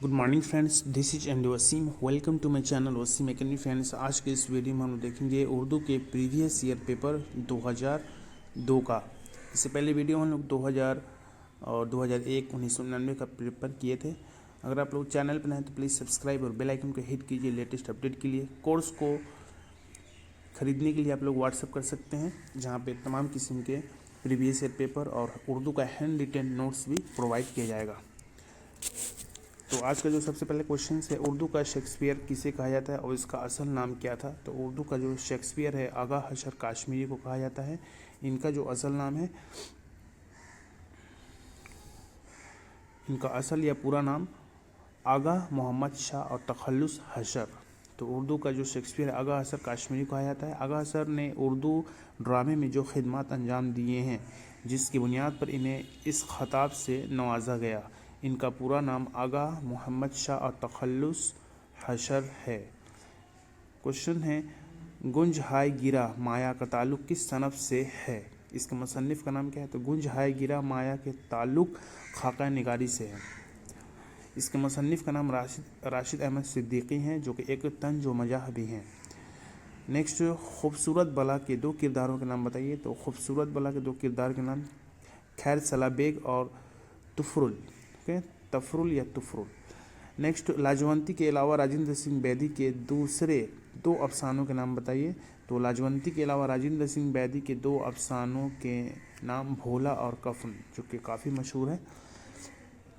Good morning friends, this is and Waseem. Welcome to my channel Waseem academy. Friends, आज के इस video में हम देखेंगे उर्दू के प्रीवियस ईयर पेपर 2002 का। इससे पहले वीडियो हम लोग 2000 और 2001 1999 का पेपर किए थे। अगर आप लोग चैनल पर हैं तो प्लीज़ सब्सक्राइब और बेल आइकन को हिट कीजिए लेटेस्ट अपडेट के लिए। कोर्स को ख़रीदने के लिए आप लोग व्हाट्सअप कर सकते हैं, जहाँ पे तमाम किस्म के प्रीवियस ईयर पेपर और उर्दू का हैंड रिटेन नोट्स भी प्रोवाइड किया जाएगा। तो आज का जो सबसे पहले क्वेश्चन है, उर्दू का शेक्सपियर किसे कहा जाता है और इसका असल नाम क्या था। तो उर्दू का जो शेक्सपियर है आगा हशर काश्मीरी को कहा जाता है। इनका जो असल नाम है, इनका असल या पूरा नाम आगा मोहम्मद शाह और तखल्लुस हशर। तो उर्दू का जो शेक्सपियर है आगा हशर काश्मीरी कहा जाता है। आगा हशर ने उर्दू ड्रामे में जो खिदमत अंजाम दिए हैं, जिसकी बुनियाद पर इन्हें इस खिताब से नवाजा गया। इनका पूरा नाम आगा मोहम्मद शाह और तखल्लुस हशर है। क्वेश्चन है, गुंज हाय गिरा माया का ताल्लुक़ किस सनफ़ से है। इसके मुसन्निफ़ का नाम क्या है। तो गुंज हाय गिरा माया के ताल्लुक़ खाका निगारी से है। इसके मुसन्निफ़ का नाम राशिद अहमद सिद्दीकी हैं, जो कि एक तंज व मजाह भी हैं। नेक्स्ट, खूबसूरत बला के दो किरदारों के नाम बताइए। तो खूबसूरत बला के दो किरदार के नाम खैर सला बेग और तुफरुल, तफरुल या तुफरुल। नेक्स्ट, लाजवंती के अलावा राजेंद्र सिंह बैदी के दूसरे दो अफसानों के नाम बताइए। तो लाजवंती के अलावा राजेंद्र सिंह बैदी के दो अफसानों के नाम भोला और कफन, जो कि काफ़ी मशहूर है।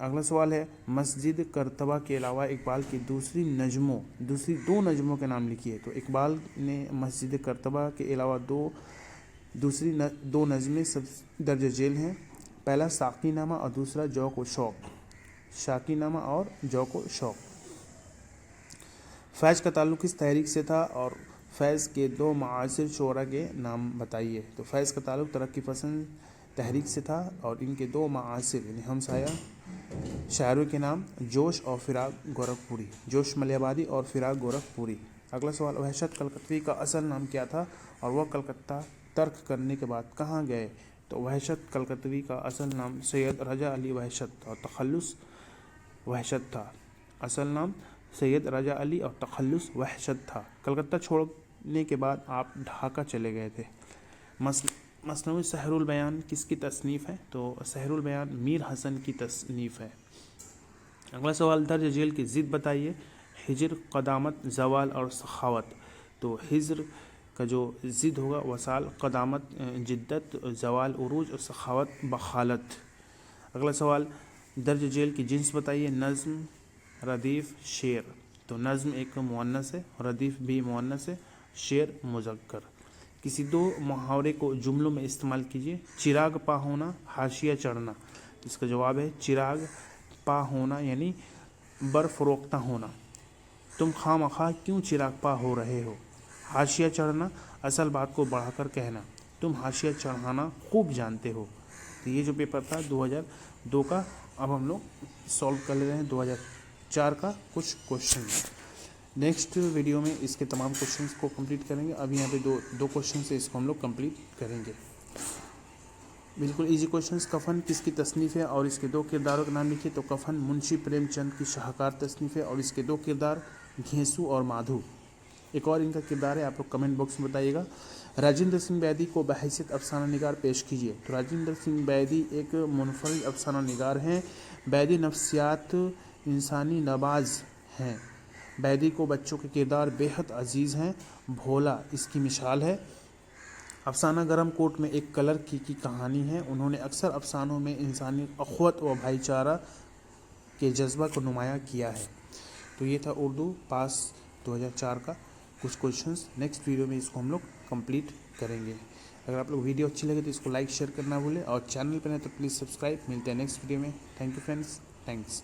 अगला सवाल है, मस्जिद करतबा के अलावा इकबाल की दूसरी दो नज़मों के नाम लिखिए। तो इकबाल ने मस्जिद करतबा के अलावा दूसरी दो नज़में सब दर्ज झेल हैं। पहला साकी नामा और दूसरा जौक व शौक। शाकी नामा और जौक व शौक। फैज़ का ताल्लुक़ किस तहरीक से था और फैज़ के दो मुआसिर शोरा के नाम बताइए। तो फैज़ का ताल्लुक़ तरक्की पसंद तहरीक से था और इनके दो मुआसिर यानी हमसाया शायरों के नाम जोश और फिराक गोरखपुरी, जोश मलियाबादी और फिराक गोरखपुरी। अगला सवाल, वहशत कलकत्ती का असल नाम क्या था और वह कलकत्ता तर्क करने के बाद कहाँ गए। तो वहशत कलकत्ती का असल नाम सैयद रजा अली वहशत और तखल्लुस वहशत था। असल नाम सैयद रजा अली और तखल्लुस वहशत था। कलकत्ता छोड़ने के बाद आप ढाका चले गए थे। मसनवी सहरुल बयान किसकी तसनीफ़ है। तो सहरुल बयान मीर हसन की तसनीफ़ है। अगला सवाल, दर्ज झेल की ज़िद बताइए। हिजर, क़दामत, ज़वाल और सखावत। तो हिजर का जो ज़िद होगा वसाल, क़दामत जिद्दत, ज़वाल उरूज और सखावत बखालत। अगला सवाल, दर्ज झेल की जिन्स बताइए। नज़्म, रदीफ़, शेर। तो नज़्म एक मुअन्नस है, रदीफ़ भी मुअन्नस है, शेर मुज़क्कर। किसी दो मुहावरे को जुमलों में इस्तेमाल कीजिए। चिराग पा होना, हाशिया चढ़ना। इसका जवाब है चिराग पा होना यानी बरफरोख्ता होना। तुम खामखा क्यों चिराग पा हो रहे हो। हाशिया चढ़ना, असल बात को बढ़ाकर कहना। तुम हाशिया चढ़ाना खूब जानते हो। तो ये जो पेपर था 2002 का, अब हम लोग सॉल्व कर ले रहे हैं 2004 का कुछ क्वेश्चन। नेक्स्ट वीडियो में इसके तमाम क्वेश्चंस को कंप्लीट करेंगे। अभी यहाँ पे दो क्वेश्चन से इसको हम लोग कंप्लीट करेंगे। बिल्कुल इजी क्वेश्चंस। कफन किसकी तसनीफ़ है और इसके दो किरदारों का नाम लिखिए। तो कफन मुंशी प्रेमचंद की शाहकार तसनीफ़ है और इसके दो किरदार घेंसू और माधु। एक और इनका किरदार है, आप लोग कमेंट बॉक्स में बताइएगा। राजेंद्र सिंह बैदी को बहैसियत अफसाना निगार पेश कीजिए। तो राजेंद्र सिंह बैदी एक मुनफरिद अफसाना निगार हैं। बैदी नफ्सियात इंसानी नवाज हैं। बैदी को बच्चों के किरदार बेहद अजीज़ हैं। भोला इसकी मिसाल है। अफसाना गरम कोट में एक कलर की कहानी है। उन्होंने अक्सर अफसानों में इंसानी अख़वत व भाईचारा के जज्बा को नुमायाँ किया है। तो ये था उर्दू पास 2004 का कुछ क्वेश्चंस। नेक्स्ट वीडियो में इसको हम लोग कंप्लीट करेंगे। अगर आप लोग वीडियो अच्छी लगे तो इसको लाइक शेयर करना भूलें और चैनल पर हैं तो प्लीज़ सब्सक्राइब। मिलते हैं नेक्स्ट वीडियो में। Thank you friends, thanks.